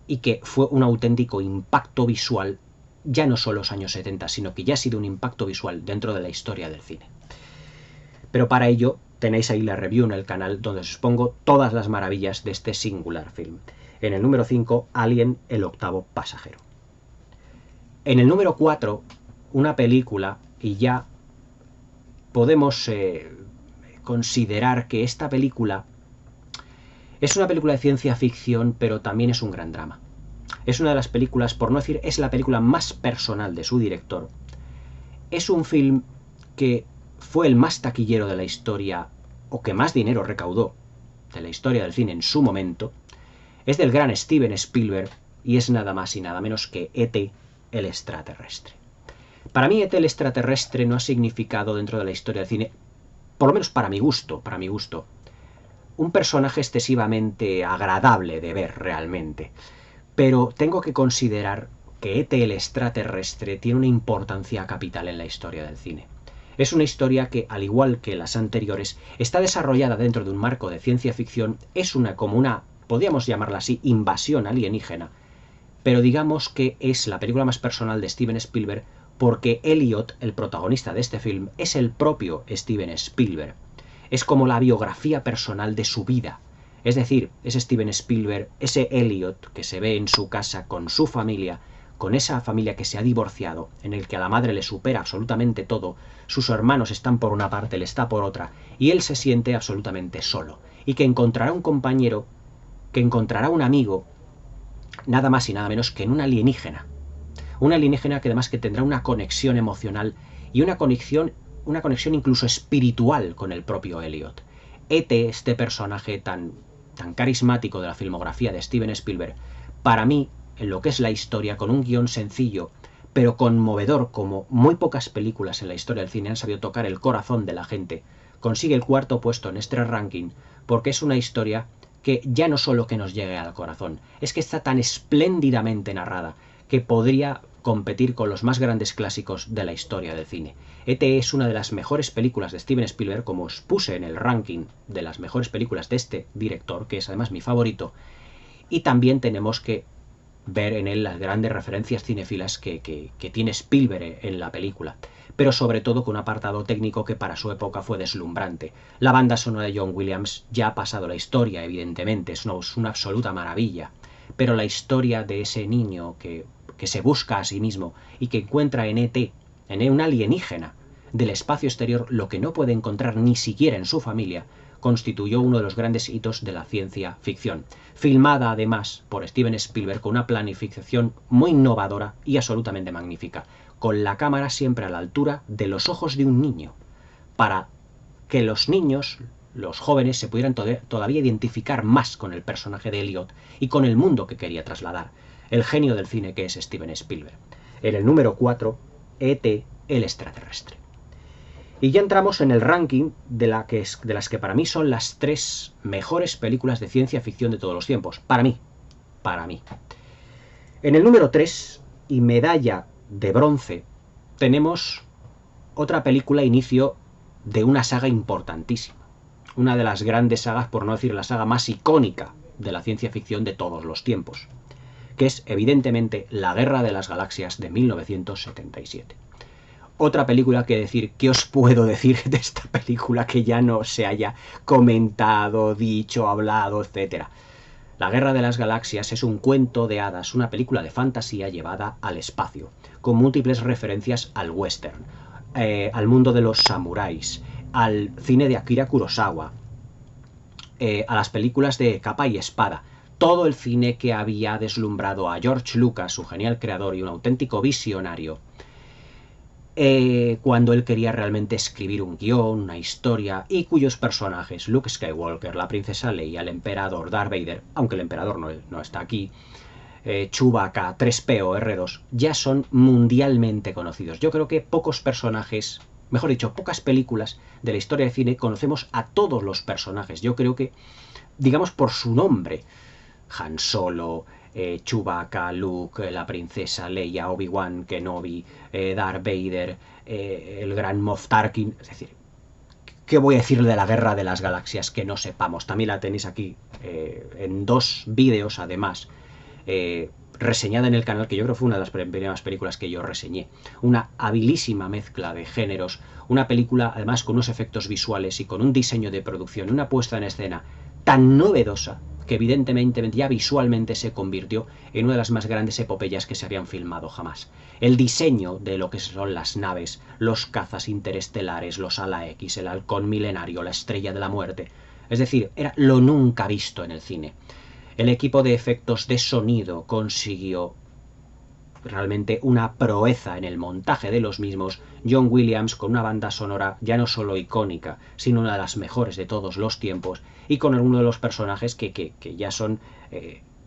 y que fue un auténtico impacto visual, ya no solo los años 70, sino que ya ha sido un impacto visual dentro de la historia del cine. Pero para ello tenéis ahí la review en el canal donde os expongo todas las maravillas de este singular film. En el número 5, Alien el octavo pasajero. En el número 4, una película, y ya podemos considerar que esta película es una película de ciencia ficción, pero también es un gran drama. Es una de las películas, por no decir, es la película más personal de su director. Es un film que fue el más taquillero de la historia, o que más dinero recaudó de la historia del cine en su momento. Es del gran Steven Spielberg y es nada más y nada menos que E.T. el extraterrestre. Para mí E.T. el extraterrestre no ha significado dentro de la historia del cine, por lo menos para mi gusto, un personaje excesivamente agradable de ver realmente. Pero tengo que considerar que E.T. el extraterrestre tiene una importancia capital en la historia del cine. Es una historia que, al igual que las anteriores, está desarrollada dentro de un marco de ciencia ficción, es como una, podríamos llamarla así, invasión alienígena, pero digamos que es la película más personal de Steven Spielberg porque Elliot, el protagonista de este film, es el propio Steven Spielberg. Es como la biografía personal de su vida. Es decir, ese Steven Spielberg, ese Elliot que se ve en su casa con su familia, con esa familia que se ha divorciado, en el que a la madre le supera absolutamente todo, sus hermanos están por una parte, él está por otra, y él se siente absolutamente solo, y que encontrará un compañero, que encontrará un amigo, nada más y nada menos que en un alienígena. Un alienígena que además que tendrá una conexión emocional y una conexión incluso espiritual con el propio Elliot. E.T., este personaje tan carismático de la filmografía de Steven Spielberg, para mí, en lo que es la historia, con un guión sencillo, pero conmovedor, como muy pocas películas en la historia del cine han sabido tocar el corazón de la gente, consigue el cuarto puesto en este ranking, porque es una historia que ya no solo que nos llegue al corazón, es que está tan espléndidamente narrada, que podría competir con los más grandes clásicos de la historia del cine. E.T. es una de las mejores películas de Steven Spielberg, como os puse en el ranking de las mejores películas de este director, que es además mi favorito, y también tenemos que ver en él las grandes referencias cinéfilas que tiene Spielberg en la película, pero sobre todo con un apartado técnico que para su época fue deslumbrante. La banda sonora de John Williams ya ha pasado la historia, evidentemente, es una absoluta maravilla, pero la historia de ese niño que se busca a sí mismo y que encuentra en E.T., en un alienígena del espacio exterior, lo que no puede encontrar ni siquiera en su familia, constituyó uno de los grandes hitos de la ciencia ficción, filmada además por Steven Spielberg con una planificación muy innovadora y absolutamente magnífica, con la cámara siempre a la altura de los ojos de un niño, para que los niños, los jóvenes, se pudieran todavía identificar más con el personaje de Elliot y con el mundo que quería trasladar, el genio del cine que es Steven Spielberg. En el número 4, E.T. el extraterrestre. Y ya entramos en el ranking de las que para mí son las 3 mejores películas de ciencia ficción de todos los tiempos. Para mí. En el número 3, y medalla de bronce, tenemos otra película inicio de una saga importantísima. Una de las grandes sagas, por no decir la saga más icónica de la ciencia ficción de todos los tiempos, que es evidentemente La Guerra de las Galaxias de 1977. Otra película que decir, ¿qué os puedo decir de esta película que ya no se haya comentado, dicho, hablado, etcétera? La Guerra de las Galaxias es un cuento de hadas, una película de fantasía llevada al espacio, con múltiples referencias al western, al mundo de los samuráis, al cine de Akira Kurosawa, a las películas de capa y espada, todo el cine que había deslumbrado a George Lucas, su genial creador y un auténtico visionario. cuando él quería realmente escribir un guión, una historia, y cuyos personajes, Luke Skywalker, la princesa Leia, el emperador, Darth Vader, aunque el emperador no está aquí, Chewbacca, 3PO, R2, ya son mundialmente conocidos. Yo creo que pocos personajes, mejor dicho, pocas películas de la historia del cine conocemos a todos los personajes. Yo creo que, digamos, por su nombre, Han Solo, Chewbacca, Luke, la princesa Leia, Obi-Wan Kenobi, Darth Vader, el gran Moff Tarkin. Es decir, ¿qué voy a decir de la Guerra de las Galaxias que no sepamos? También la tenéis aquí en 2 vídeos, además, reseñada en el canal, que yo creo fue una de las primeras películas que yo reseñé. Una habilísima mezcla de géneros, una película además con unos efectos visuales y con un diseño de producción, una puesta en escena tan novedosa que evidentemente ya visualmente se convirtió en una de las más grandes epopeyas que se habían filmado jamás. El diseño de lo que son las naves, los cazas interestelares, los Ala X, el halcón milenario, la estrella de la muerte, es decir, era lo nunca visto en el cine. El equipo de efectos de sonido consiguió realmente una proeza en el montaje de los mismos. John Williams, con una banda sonora ya no solo icónica, sino una de las mejores de todos los tiempos, y con alguno de los personajes que ya son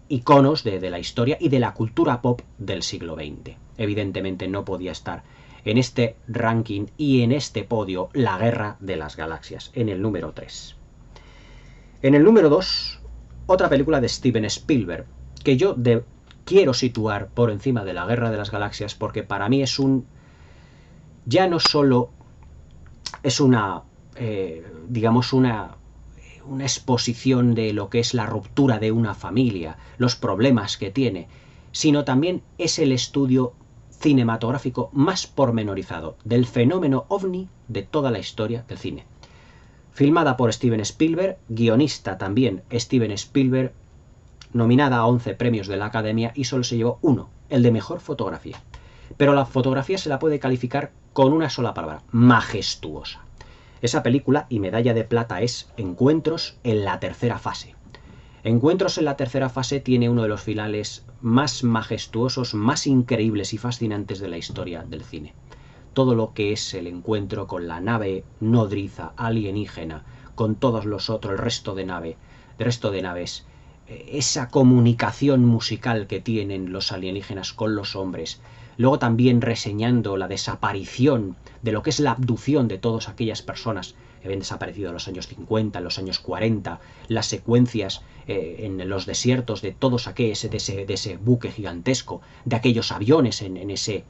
iconos de la historia y de la cultura pop del siglo XX. Evidentemente no podía estar en este ranking y en este podio La Guerra de las Galaxias, en el número 3. En el número 2, otra película de Steven Spielberg, que yo quiero situar por encima de La Guerra de las Galaxias, porque para mí es ya no solo es digamos una exposición de lo que es la ruptura de una familia, los problemas que tiene, sino también es el estudio cinematográfico más pormenorizado del fenómeno ovni de toda la historia del cine. Filmada por Steven Spielberg, guionista también Steven Spielberg, nominada a 11 premios de la Academia y solo se llevó 1, el de mejor fotografía. Pero la fotografía se la puede calificar con una sola palabra: majestuosa. Esa película y medalla de plata es Encuentros en la tercera fase. Encuentros en la tercera fase tiene uno de los finales más majestuosos, más increíbles y fascinantes de la historia del cine. Todo lo que es el encuentro con la nave nodriza alienígena, con todos los otros, el resto de naves, esa comunicación musical que tienen los alienígenas con los hombres, luego también reseñando la desaparición de lo que es la abducción de todas aquellas personas que habían desaparecido en los años 50, en los años 40, las secuencias en los desiertos de todos aquellos, de ese buque gigantesco, de aquellos aviones en ese,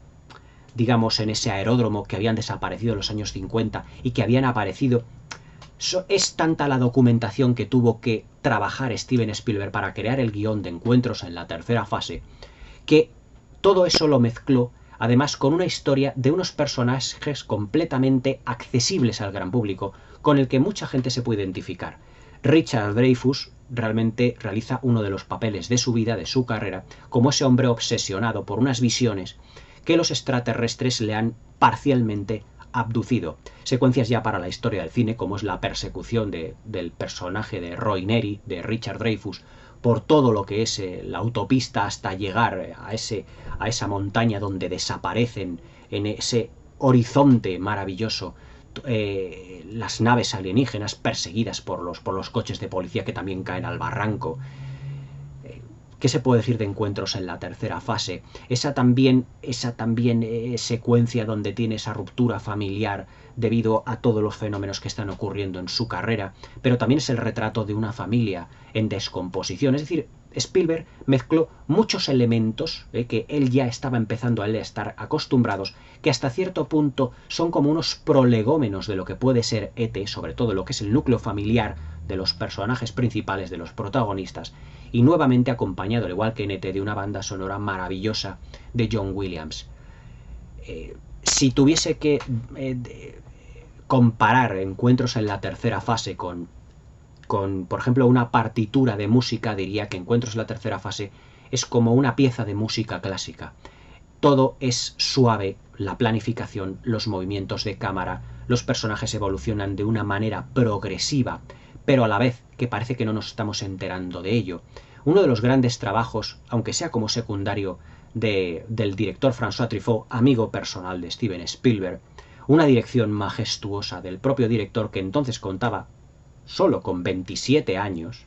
digamos, en ese aeródromo que habían desaparecido en los años 50 y que habían aparecido. Es tanta la documentación que tuvo que trabajar Steven Spielberg para crear el guión de Encuentros en la tercera fase, que todo eso lo mezcló, además, con una historia de unos personajes completamente accesibles al gran público, con el que mucha gente se puede identificar. Richard Dreyfuss realmente realiza uno de los papeles de su vida, de su carrera, como ese hombre obsesionado por unas visiones que los extraterrestres le han parcialmente abducido. Secuencias ya para la historia del cine, como es la persecución del personaje de Roy Neri, de Richard Dreyfuss, por todo lo que es la autopista hasta llegar a esa montaña donde desaparecen en ese horizonte maravilloso las naves alienígenas perseguidas por los coches de policía que también caen al barranco. ¿Qué se puede decir de Encuentros en la tercera fase? Esa también secuencia donde tiene esa ruptura familiar debido a todos los fenómenos que están ocurriendo en su carrera, pero también es el retrato de una familia en descomposición. Es decir, Spielberg mezcló muchos elementos que él ya estaba empezando a estar acostumbrados, que hasta cierto punto son como unos prolegómenos de lo que puede ser ET, sobre todo lo que es el núcleo familiar de los personajes principales, de los protagonistas, y nuevamente acompañado, al igual que en ET, de una banda sonora maravillosa de John Williams. Si tuviese que comparar Encuentros en la tercera fase con, por ejemplo, una partitura de música, diría que Encuentros en la tercera fase es como una pieza de música clásica. Todo es suave, la planificación, los movimientos de cámara, los personajes evolucionan de una manera progresiva, pero a la vez que parece que no nos estamos enterando de ello. Uno de los grandes trabajos, aunque sea como secundario, del director François Truffaut, amigo personal de Steven Spielberg, una dirección majestuosa del propio director que entonces contaba solo con 27 años,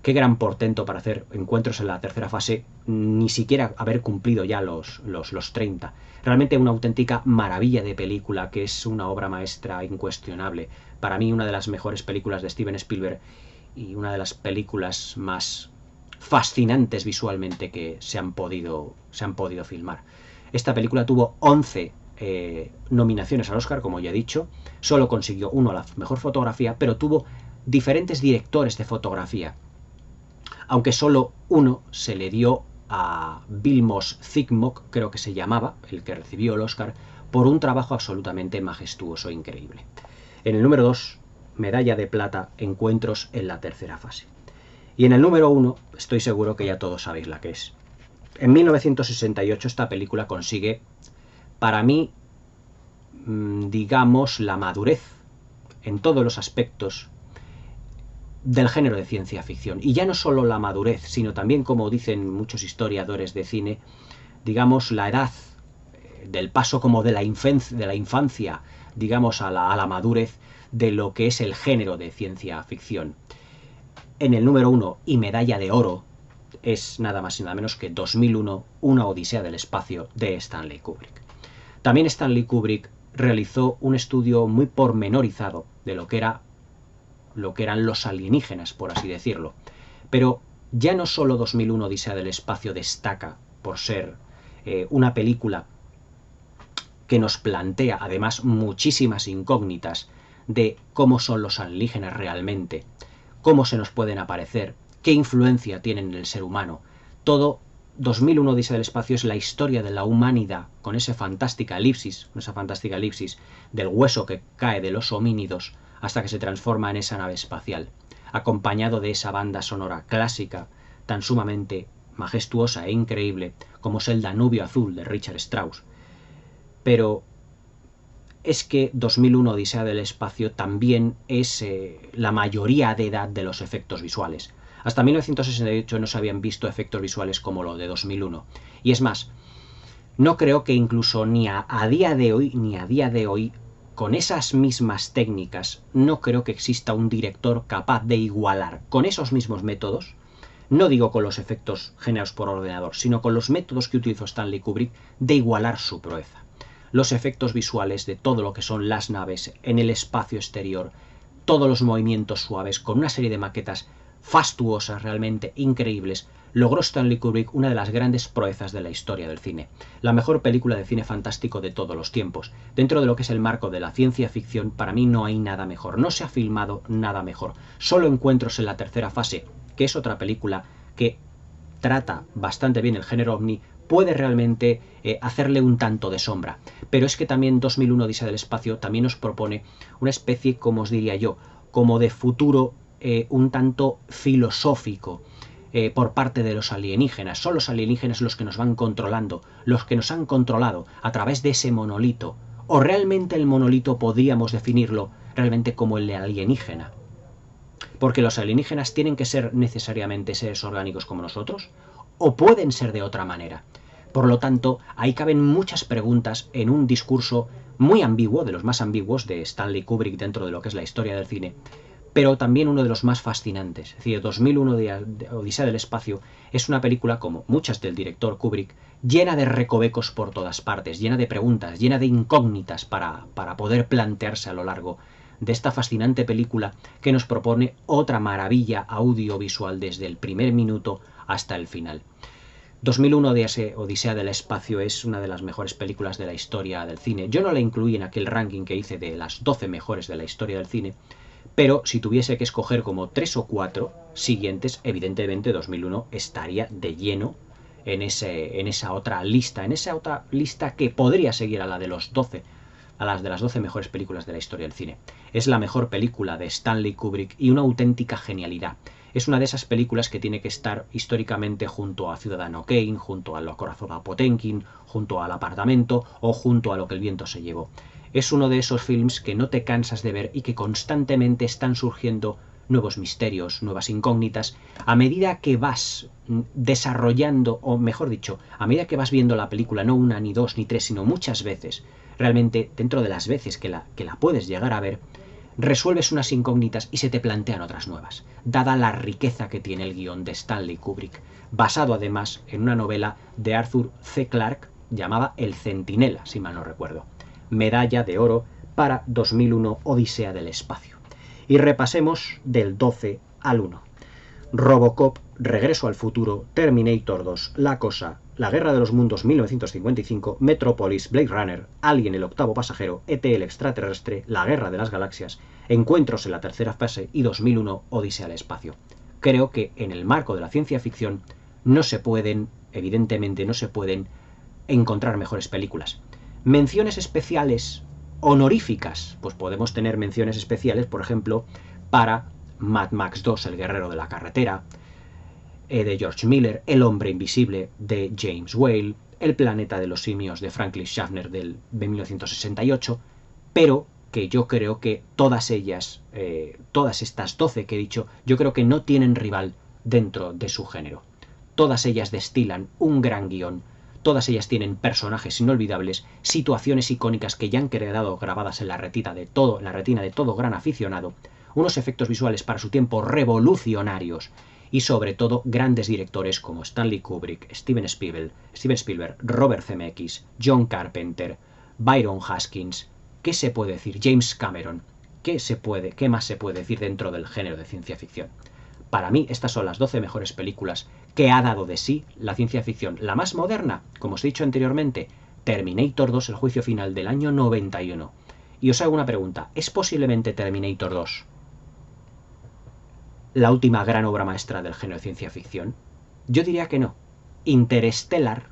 qué gran portento para hacer Encuentros en la tercera fase, ni siquiera haber cumplido ya los 30. Realmente una auténtica maravilla de película, que es una obra maestra incuestionable. Para mí una de las mejores películas de Steven Spielberg y una de las películas más fascinantes visualmente que se han podido filmar. Esta película tuvo 11 nominaciones al Oscar, como ya he dicho, solo consiguió uno a la mejor fotografía, pero tuvo diferentes directores de fotografía, aunque solo uno se le dio a Vilmos Zsigmond, creo que se llamaba, el que recibió el Oscar, por un trabajo absolutamente majestuoso e increíble. En el número 2, medalla de plata, Encuentros en la tercera fase. Y en el número 1, estoy seguro que ya todos sabéis la que es. En 1968 esta película consigue, para mí, digamos, la madurez en todos los aspectos del género de ciencia ficción. Y ya no solo la madurez, sino también, como dicen muchos historiadores de cine, digamos, la edad del paso como de la infancia, digamos, a la madurez de lo que es el género de ciencia ficción. En el número 1 y medalla de oro es nada más y nada menos que 2001, Una odisea del espacio, de Stanley Kubrick. También Stanley Kubrick realizó un estudio muy pormenorizado de lo que eran los alienígenas, por así decirlo. Pero ya no solo 2001, Odisea del espacio destaca por ser una película que nos plantea además muchísimas incógnitas de cómo son los alienígenas realmente, cómo se nos pueden aparecer, qué influencia tienen en el ser humano. Todo 2001, Odisea del espacio es la historia de la humanidad con esa fantástica elipsis del hueso que cae de los homínidos hasta que se transforma en esa nave espacial, acompañado de esa banda sonora clásica tan sumamente majestuosa e increíble como es el Danubio Azul de Richard Strauss. Pero es que 2001, Odisea del espacio también es la mayoría de edad de los efectos visuales. Hasta 1968 no se habían visto efectos visuales como lo de 2001. Y es más, no creo que incluso ni a día de hoy, con esas mismas técnicas, no creo que exista un director capaz de igualar con esos mismos métodos, no digo con los efectos generados por ordenador, sino con los métodos que utilizó Stanley Kubrick, de igualar su proeza. Los efectos visuales de todo lo que son las naves en el espacio exterior, todos los movimientos suaves, con una serie de maquetas fastuosas, realmente increíbles, logró Stanley Kubrick una de las grandes proezas de la historia del cine. La mejor película de cine fantástico de todos los tiempos. Dentro de lo que es el marco de la ciencia ficción, para mí no hay nada mejor. No se ha filmado nada mejor. Solo Encuentros en la tercera fase, que es otra película que trata bastante bien el género ovni, puede realmente hacerle un tanto de sombra. Pero es que también 2001, Odisea del espacio, también nos propone una especie, como os diría yo, como de futuro un tanto filosófico por parte de los alienígenas. Son los alienígenas los que nos van controlando, los que nos han controlado a través de ese monolito. ¿O realmente el monolito podríamos definirlo realmente como el alienígena? Porque los alienígenas tienen que ser necesariamente seres orgánicos como nosotros, o pueden ser de otra manera. Por lo tanto, ahí caben muchas preguntas en un discurso muy ambiguo, de los más ambiguos de Stanley Kubrick dentro de lo que es la historia del cine, pero también uno de los más fascinantes. Es decir, 2001, de Odisea del espacio, es una película, como muchas del director Kubrick, llena de recovecos por todas partes, llena de preguntas, llena de incógnitas para poder plantearse a lo largo de esta fascinante película que nos propone otra maravilla audiovisual desde el primer minuto hasta el final. 2001, Odisea del espacio, es una de las mejores películas de la historia del cine. Yo no la incluí en aquel ranking que hice de las 12 mejores de la historia del cine, pero si tuviese que escoger como 3 o 4 siguientes, evidentemente 2001 estaría de lleno en esa otra lista que podría seguir a la de los 12, a las de las 12 mejores películas de la historia del cine. Es la mejor película de Stanley Kubrick y una auténtica genialidad. Es una de esas películas que tiene que estar históricamente junto a Ciudadano Kane, junto a Lo acorazado Potemkin, junto al Apartamento o junto a Lo que el viento se llevó. Es uno de esos films que no te cansas de ver y que constantemente están surgiendo nuevos misterios, nuevas incógnitas, a medida que vas desarrollando, o mejor dicho, a medida que vas viendo la película, no una, ni dos, ni tres, sino muchas veces, realmente dentro de las veces que la puedes llegar a ver, resuelves unas incógnitas y se te plantean otras nuevas, dada la riqueza que tiene el guión de Stanley Kubrick, basado además en una novela de Arthur C. Clarke llamada El Centinela, si mal no recuerdo. Medalla de oro para 2001 Odisea del Espacio. Y repasemos del 12 al 1. Robocop, Regreso al Futuro, Terminator 2, La Cosa, La Guerra de los Mundos 1955, Metropolis, Blade Runner, Alien el octavo pasajero, E.T. el extraterrestre, La Guerra de las Galaxias, Encuentros en la tercera fase y 2001 Odisea al Espacio. Creo que en el marco de la ciencia ficción no se pueden, evidentemente no se pueden encontrar mejores películas. Menciones especiales honoríficas, pues podemos tener menciones especiales, por ejemplo, para Mad Max 2, El guerrero de la carretera, de George Miller, El hombre invisible, de James Whale, El planeta de los simios, de Franklin Schaffner, de 1968, pero que yo creo que todas ellas, todas estas 12 que he dicho, yo creo que no tienen rival dentro de su género. Todas ellas destilan un gran guión, todas ellas tienen personajes inolvidables, situaciones icónicas que ya han quedado grabadas en la retina de todo gran aficionado, unos efectos visuales para su tiempo revolucionarios y sobre todo grandes directores como Stanley Kubrick, Steven Spielberg, Robert Zemeckis, John Carpenter, Byron Haskins. ¿Qué se puede decir? James Cameron. ¿Qué más se puede decir dentro del género de ciencia ficción? Para mí estas son las 12 mejores películas que ha dado de sí la ciencia ficción. La más moderna, como os he dicho anteriormente, Terminator 2, el juicio final del año 91. Y os hago una pregunta, ¿es posiblemente Terminator 2 la última gran obra maestra del género de ciencia ficción? Yo diría que no. Interstellar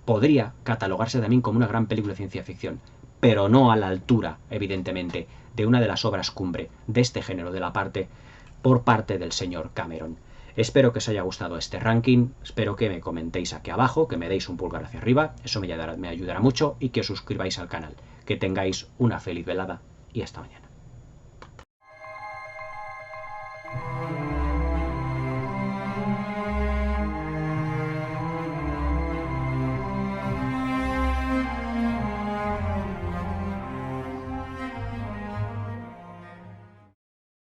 podría catalogarse también como una gran película de ciencia ficción, pero no a la altura, evidentemente, de una de las obras cumbre de este género por parte del señor Cameron. Espero que os haya gustado este ranking, espero que me comentéis aquí abajo, que me deis un pulgar hacia arriba, eso me ayudará mucho, y que os suscribáis al canal. Que tengáis una feliz velada y hasta mañana.